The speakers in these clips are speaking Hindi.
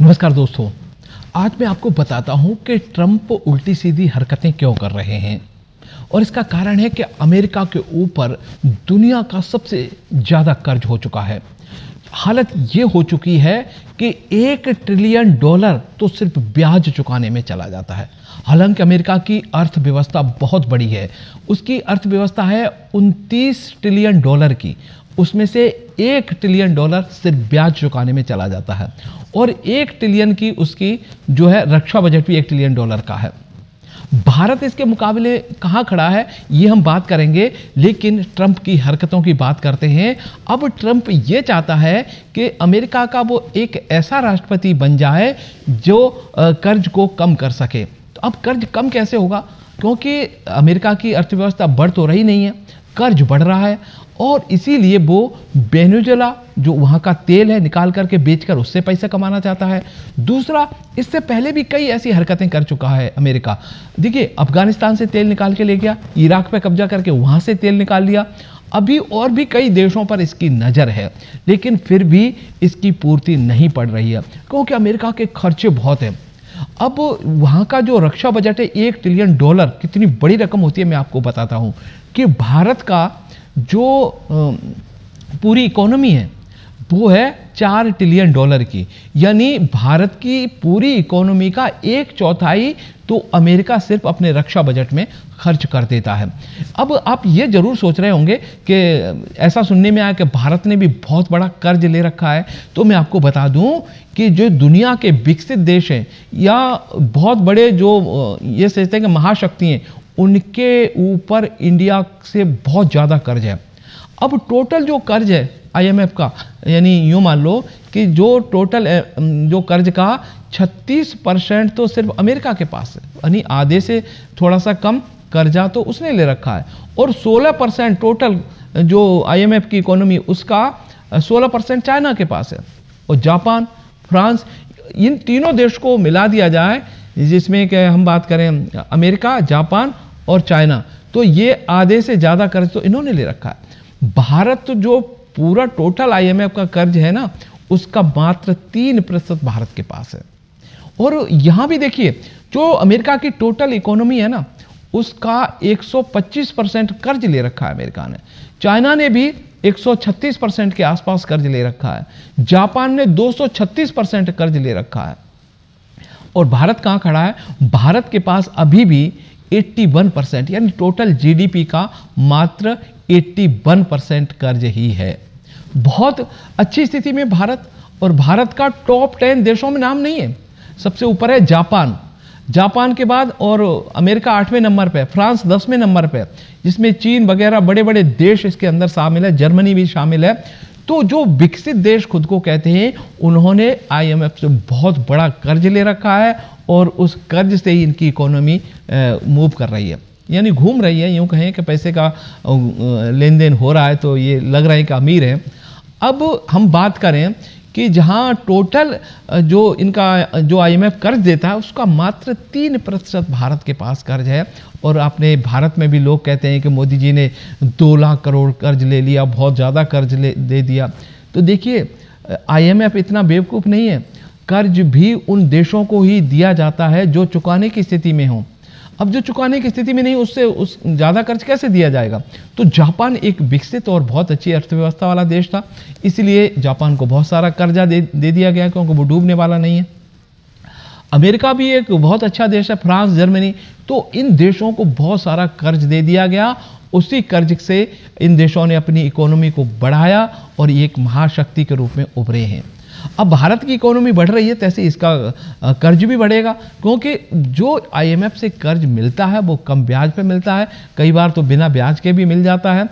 नमस्कार दोस्तों, आज मैं आपको बताता हूं कि ट्रंप उल्टी सीधी हरकतें क्यों कर रहे हैं। और इसका कारण है कि अमेरिका के ऊपर दुनिया का सबसे ज़्यादा कर्ज हो चुका है। हालत ये हो चुकी है कि $1 ट्रिलियन तो सिर्फ ब्याज चुकाने में चला जाता है। हालांकि अमेरिका की अर्थव्यवस्था बहुत बड़ी है, उसकी अर्थव्यवस्था है $29 ट्रिलियन की, उसमें से $1 ट्रिलियन सिर्फ ब्याज चुकाने में चला जाता है। और 1 ट्रिलियन की उसकी जो है रक्षा बजट भी $1 ट्रिलियन का है। भारत इसके मुकाबले कहाँ खड़ा है ये हम बात करेंगे, लेकिन ट्रंप की हरकतों की बात करते हैं। अब ट्रंप ये चाहता है कि अमेरिका का वो एक ऐसा राष्ट्रपति बन जाए जो कर्ज को कम कर सके। तो अब कर्ज कम कैसे होगा, क्योंकि अमेरिका की अर्थव्यवस्था बढ़ तो रही नहीं है, कर्ज बढ़ रहा है। और इसीलिए वो वेनेजुएला जो वहाँ का तेल है निकाल करके बेचकर उससे पैसा कमाना चाहता है। दूसरा, इससे पहले भी कई ऐसी हरकतें कर चुका है अमेरिका। देखिए, अफगानिस्तान से तेल निकाल के ले गया, इराक पे कब्जा करके वहाँ से तेल निकाल लिया। अभी और भी कई देशों पर इसकी नज़र है, लेकिन फिर भी इसकी पूर्ति नहीं पड़ रही है, क्योंकि अमेरिका के खर्चे बहुत हैं। अब वहाँ का जो रक्षा बजट है $1 ट्रिलियन, कितनी बड़ी रकम होती है मैं आपको बताता हूँ कि भारत का जो पूरी इकोनॉमी है वो है $4 ट्रिलियन की, यानी भारत की पूरी इकोनॉमी का 1/4 तो अमेरिका सिर्फ अपने रक्षा बजट में खर्च कर देता है। अब आप ये जरूर सोच रहे होंगे कि ऐसा सुनने में आया कि भारत ने भी बहुत बड़ा कर्ज ले रखा है। तो मैं आपको बता दूं कि जो दुनिया के विकसित देश हैं या बहुत बड़े जो ये सोचते हैं कि महाशक्ति हैं, उनके ऊपर इंडिया से बहुत ज़्यादा कर्ज है। अब टोटल जो कर्ज है IMF का, यानी यूँ मान लो कि जो टोटल जो कर्ज का 36% तो सिर्फ अमेरिका के पास है, यानी आधे से थोड़ा सा कम कर्जा तो उसने ले रखा है। और 16% टोटल जो IMF की इकोनॉमी उसका 16% चाइना के पास है। और जापान, फ्रांस, इन तीनों देश को मिला दिया जाए, जिसमें कि हम बात करें अमेरिका, जापान और चाइना, तो ये आधे से ज़्यादा कर्ज तो इन्होंने ले रखा है। भारत जो पूरा टोटल IMF का कर्ज है ना, उसका मात्र 3% भारत के पास है। और यहाँ भी देखिए, जो अमेरिका की टोटल इकोनॉमी है ना, उसका 125% कर्ज ले रखा है अमेरिका ने। चाइना ने भी 136% के आसपास कर्ज ले रखा है। जापान ने 236% कर्ज ले रखा है। और भारत कहाँ खड़ा है? भारत के पास अभी भी 81%, यानी टोटल GDP का मात्र 81% कर्ज ही है। बहुत अच्छी स्थिति में भारत, और भारत का टॉप 10 देशों में नाम नहीं है। सबसे ऊपर है जापान, जापान के बाद, और अमेरिका 8वें नंबर पे, फ्रांस 10वें नंबर पे, जिसमें चीन वगैरह बड़े बड़े देश इसके अंदर शामिल है, जर्मनी भी शामिल है। तो जो विकसित देश खुद को कहते हैं, उन्होंने IMF से बहुत बड़ा कर्ज ले रखा है, और उस कर्ज से ही इनकी इकोनॉमी मूव कर रही है, यानी घूम रही है। यूँ कहें कि पैसे का लेन देन हो रहा है, तो ये लग रहा है कि अमीर है। अब हम बात करें कि जहाँ टोटल जो इनका जो IMF कर्ज देता है, उसका मात्र 3% भारत के पास कर्ज है। और आपने भारत में भी लोग कहते हैं कि मोदी जी ने 2 लाख करोड़ कर्ज ले लिया, बहुत ज़्यादा कर्ज दे दिया। तो देखिए, IMF इतना बेवकूफ़ नहीं है, कर्ज भी उन देशों को ही दिया जाता है जो चुकाने की स्थिति में हों। अब जो चुकाने की स्थिति में नहीं, उससे उस ज़्यादा कर्ज कैसे दिया जाएगा? तो जापान एक विकसित और बहुत अच्छी अर्थव्यवस्था वाला देश था, इसलिए जापान को बहुत सारा कर्जा दे दिया गया, क्योंकि वो डूबने वाला नहीं है। अमेरिका भी एक बहुत अच्छा देश है, फ्रांस, जर्मनी, तो इन देशों को बहुत सारा कर्ज दे दिया गया। उसी कर्ज से इन देशों ने अपनी इकोनॉमी को बढ़ाया और एक महाशक्ति के रूप में उभरे हैं। अब भारत की इकोनॉमी बढ़ रही है, तैसे इसका कर्ज भी बढ़ेगा, क्योंकि जो IMF से कर्ज मिलता है वो कम ब्याज पे मिलता है, कई बार तो बिना ब्याज के भी मिल जाता है।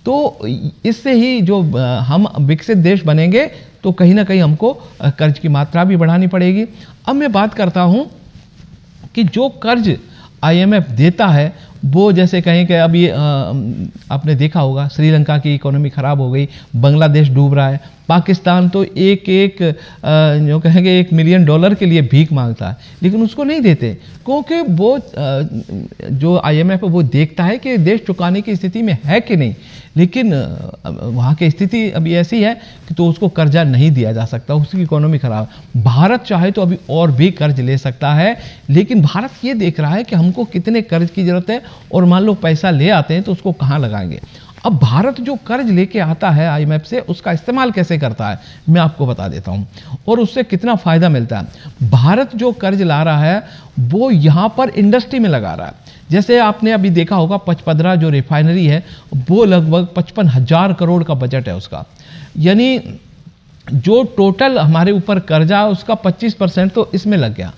तो इससे ही जो हम विकसित देश बनेंगे, तो कहीं ना कहीं हमको कर्ज की मात्रा भी बढ़ानी पड़ेगी। अब मैं बात करता हूँ कि जो कर्ज IMF देता है, वो जैसे कहें कि अभी आपने देखा होगा श्रीलंका की इकोनॉमी ख़राब हो गई, बांग्लादेश डूब रहा है, पाकिस्तान तो जो कहेंगे $1 मिलियन के लिए भीख मांगता है, लेकिन उसको नहीं देते, क्योंकि वो जो IMF है वो देखता है कि देश चुकाने की स्थिति में है कि नहीं। लेकिन वहाँ की स्थिति अभी ऐसी है कि तो उसको कर्जा नहीं दिया जा सकता, उसकी इकोनॉमी खराब है। भारत चाहे तो अभी और भी कर्ज ले सकता है, लेकिन भारत ये देख रहा है कि हमको कितने कर्ज की जरूरत है, और मान लो पैसा ले आते हैं तो उसको कहाँ लगाएंगे। अब भारत जो कर्ज लेके आता है IMF से, उसका इस्तेमाल कैसे करता है मैं आपको बता देता हूं, और उससे कितना फायदा मिलता है। भारत जो कर्ज ला रहा है वो यहां पर इंडस्ट्री में लगा रहा है। जैसे आपने अभी देखा होगा, पचपदरा जो रिफाइनरी है वो लगभग 55,000 करोड़ का बजट है उसका, यानी जो टोटल हमारे ऊपर कर्जा है उसका 25% तो इसमें लग गया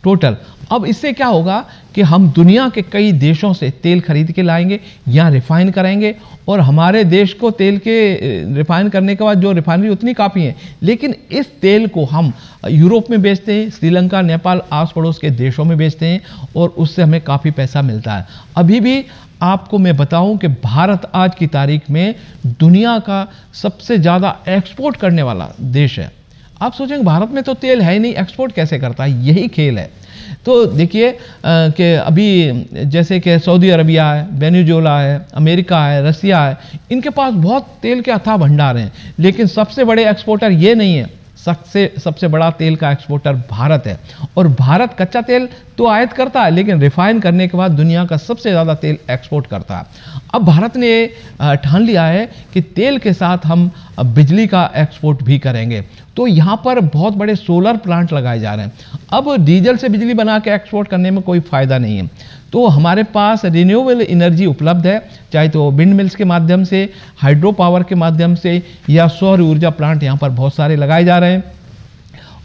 टोटल। अब इससे क्या होगा कि हम दुनिया के कई देशों से तेल खरीद के लाएंगे, यहाँ रिफाइन करेंगे, और हमारे देश को तेल के रिफाइन करने के बाद जो रिफाइनरी उतनी काफ़ी है, लेकिन इस तेल को हम यूरोप में बेचते हैं, श्रीलंका, नेपाल, आस पड़ोस के देशों में बेचते हैं, और उससे हमें काफ़ी पैसा मिलता है। अभी भी आपको मैं बताऊं कि भारत आज की तारीख में दुनिया का सबसे ज़्यादा एक्सपोर्ट करने वाला देश है। आप सोचेंगे भारत में तो तेल है ही नहीं, एक्सपोर्ट कैसे करता है, यही खेल है। तो देखिए कि अभी जैसे कि सऊदी अरबिया है, वेनेजुएला है, अमेरिका है, रसिया है, इनके पास बहुत तेल के अथाह भंडार हैं, लेकिन सबसे बड़े एक्सपोर्टर ये नहीं है। सबसे बड़ा तेल का एक्सपोर्टर भारत है, और भारत कच्चा तेल तो आयात करता है, लेकिन रिफाइन करने के बाद दुनिया का सबसे ज़्यादा तेल एक्सपोर्ट करता है। अब भारत ने ठान लिया है कि तेल के साथ हम बिजली का एक्सपोर्ट भी करेंगे, तो यहाँ पर बहुत बड़े सोलर प्लांट लगाए जा रहे हैं। अब डीजल से बिजली बना के एक्सपोर्ट करने में कोई फ़ायदा नहीं है, तो हमारे पास रिन्यूएबल एनर्जी उपलब्ध है, चाहे तो विंड मिल्स के माध्यम से, हाइड्रो पावर के माध्यम से, या सौर ऊर्जा प्लांट यहाँ पर बहुत सारे लगाए जा रहे हैं।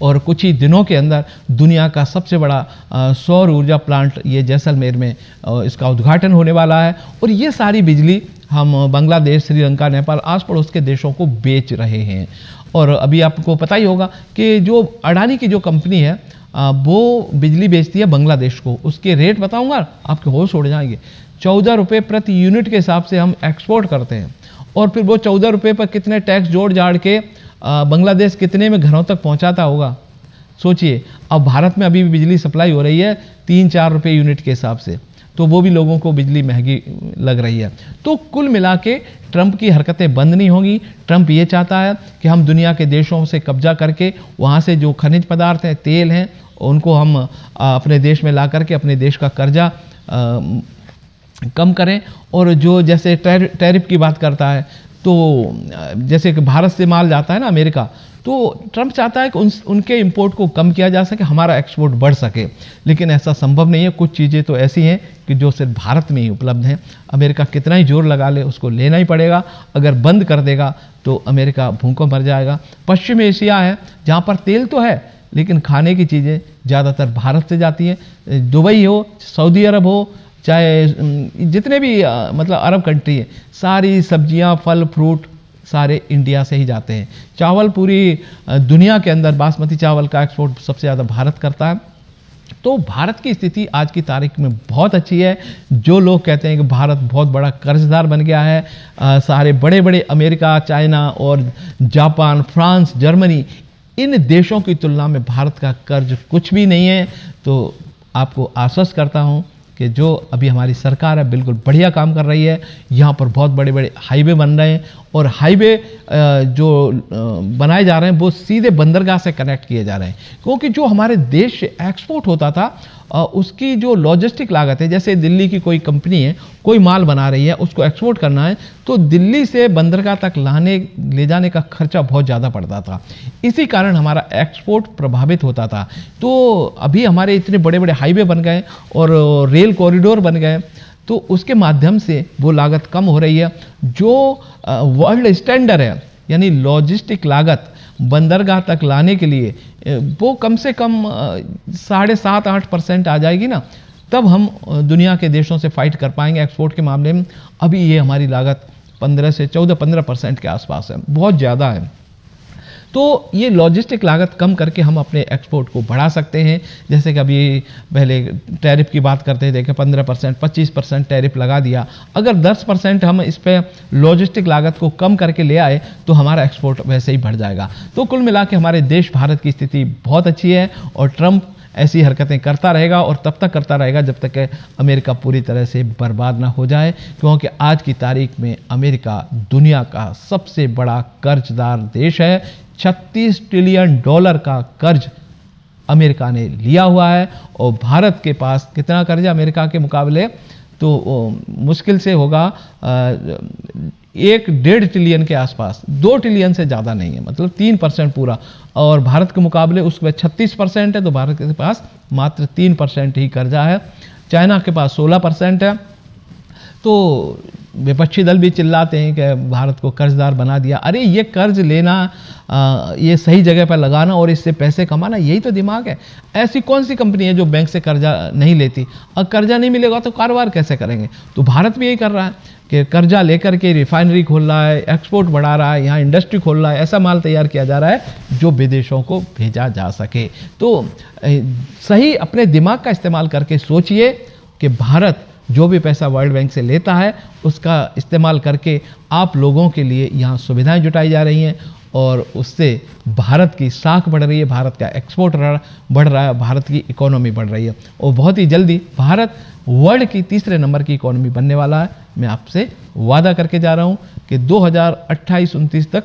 और कुछ ही दिनों के अंदर दुनिया का सबसे बड़ा सौर ऊर्जा प्लांट ये जैसलमेर में इसका उद्घाटन होने वाला है, और ये सारी बिजली हम बांग्लादेश, श्रीलंका, नेपाल, आस पड़ोस के देशों को बेच रहे हैं। और अभी आपको पता ही होगा कि जो अडानी की जो कंपनी है वो बिजली बेचती है बांग्लादेश को, उसके रेट बताऊंगा आपके होश उड़ जाएंगे। 14 रुपये प्रति यूनिट के हिसाब से हम एक्सपोर्ट करते हैं, और फिर वो 14 रुपये पर कितने टैक्स जोड़ जाड़ के बांग्लादेश कितने में घरों तक पहुंचाता होगा, सोचिए। अब भारत में अभी भी बिजली सप्लाई हो रही है 3-4 रुपये यूनिट के हिसाब से, तो वो भी लोगों को बिजली महंगी लग रही है। तो कुल मिला के ट्रंप की हरकतें बंद नहीं होंगी। ट्रंप ये चाहता है कि हम दुनिया के देशों से कब्जा करके वहाँ से जो खनिज पदार्थ हैं, तेल हैं, उनको हम अपने देश में ला करके अपने देश का कर्जा कम करें। और जो जैसे टैरिफ की बात करता है, तो जैसे कि भारत से माल जाता है ना अमेरिका, तो ट्रंप चाहता है कि उनके इंपोर्ट को कम किया जा सके, हमारा एक्सपोर्ट बढ़ सके, लेकिन ऐसा संभव नहीं है। कुछ चीज़ें तो ऐसी हैं कि जो सिर्फ भारत में ही उपलब्ध हैं। अमेरिका कितना ही जोर लगा ले, उसको लेना ही पड़ेगा। अगर बंद कर देगा तो अमेरिका भूखों मर जाएगा। पश्चिम एशिया है जहाँ पर तेल तो है, लेकिन खाने की चीज़ें ज़्यादातर भारत से जाती हैं। दुबई हो, सऊदी अरब हो, चाहे जितने भी मतलब अरब कंट्री है, सारी सब्जियां, फल, फ्रूट सारे इंडिया से ही जाते हैं। चावल पूरी दुनिया के अंदर बासमती चावल का एक्सपोर्ट सबसे ज़्यादा भारत करता है। तो भारत की स्थिति आज की तारीख में बहुत अच्छी है। जो लोग कहते हैं कि भारत बहुत बड़ा कर्जदार बन गया है, सारे बड़े बड़े अमेरिका, चाइना और जापान, फ्रांस, जर्मनी, इन देशों की तुलना में भारत का कर्ज कुछ भी नहीं है। तो आपको आश्वस्त करता हूँ कि जो अभी हमारी सरकार है बिल्कुल बढ़िया काम कर रही है। यहाँ पर बहुत बड़े बड़े हाईवे बन रहे हैं, और हाईवे जो बनाए जा रहे हैं वो सीधे बंदरगाह से कनेक्ट किए जा रहे हैं, क्योंकि जो हमारे देश से एक्सपोर्ट होता था उसकी जो लॉजिस्टिक लागत है, जैसे दिल्ली की कोई कंपनी है, कोई माल बना रही है, उसको एक्सपोर्ट करना है, तो दिल्ली से बंदरगाह तक ले जाने का खर्चा बहुत ज़्यादा पड़ता था। इसी कारण हमारा एक्सपोर्ट प्रभावित होता था। तो अभी हमारे इतने बड़े बड़े हाईवे बन गए और रेल कॉरिडोर बन गए, तो उसके माध्यम से वो लागत कम हो रही है। जो वर्ल्ड स्टैंडर्ड है, यानी लॉजिस्टिक लागत बंदरगाह तक लाने के लिए वो कम से कम 7.5-8% आ जाएगी ना, तब हम दुनिया के देशों से फाइट कर पाएंगे एक्सपोर्ट के मामले में। अभी ये हमारी लागत 15 से 14-15% के आसपास है, बहुत ज़्यादा है। तो ये लॉजिस्टिक लागत कम करके हम अपने एक्सपोर्ट को बढ़ा सकते हैं। जैसे कि अभी पहले टैरिफ की बात करते थे कि 15%, 25% टैरिफ लगा दिया। अगर 10% हम इस पे लॉजिस्टिक लागत को कम करके ले आए तो हमारा एक्सपोर्ट वैसे ही बढ़ जाएगा। तो कुल मिला के हमारे देश भारत की स्थिति बहुत अच्छी है और ट्रंप ऐसी हरकतें करता रहेगा और तब तक करता रहेगा जब तक कि अमेरिका पूरी तरह से बर्बाद ना हो जाए, क्योंकि आज की तारीख में अमेरिका दुनिया का सबसे बड़ा कर्जदार देश है। $36 ट्रिलियन का कर्ज अमेरिका ने लिया हुआ है और भारत के पास कितना कर्ज है अमेरिका के मुकाबले, तो मुश्किल से होगा 1.5 ट्रिलियन के आसपास, 2 ट्रिलियन से ज़्यादा नहीं है, मतलब 3% पूरा। और भारत के मुकाबले उसके 36% है, तो भारत के पास मात्र 3% ही कर्जा है। चाइना के पास 16% है। तो विपक्षी दल भी चिल्लाते हैं कि भारत को कर्जदार बना दिया। अरे ये कर्ज लेना, ये सही जगह पर लगाना और इससे पैसे कमाना, यही तो दिमाग है। ऐसी कौन सी कंपनी है जो बैंक से कर्जा नहीं लेती? और कर्जा नहीं मिलेगा तो कारोबार कैसे करेंगे? तो भारत भी यही कर रहा है कि कर्जा लेकर के रिफाइनरी खोल रहा है, एक्सपोर्ट बढ़ा रहा है, यहाँ इंडस्ट्री खोल रहा है, ऐसा माल तैयार किया जा रहा है जो विदेशों को भेजा जा सके। तो सही अपने दिमाग का इस्तेमाल करके सोचिए कि भारत जो भी पैसा वर्ल्ड बैंक से लेता है उसका इस्तेमाल करके आप लोगों के लिए यहाँ सुविधाएं जुटाई जा रही हैं और उससे भारत की साख बढ़ रही है, भारत का एक्सपोर्ट बढ़ रहा है, भारत की इकोनॉमी बढ़ रही है और बहुत ही जल्दी भारत वर्ल्ड की तीसरे नंबर की इकोनॉमी बनने वाला है। मैं आपसे वादा करके जा रहा हूँ कि 2028-29 तक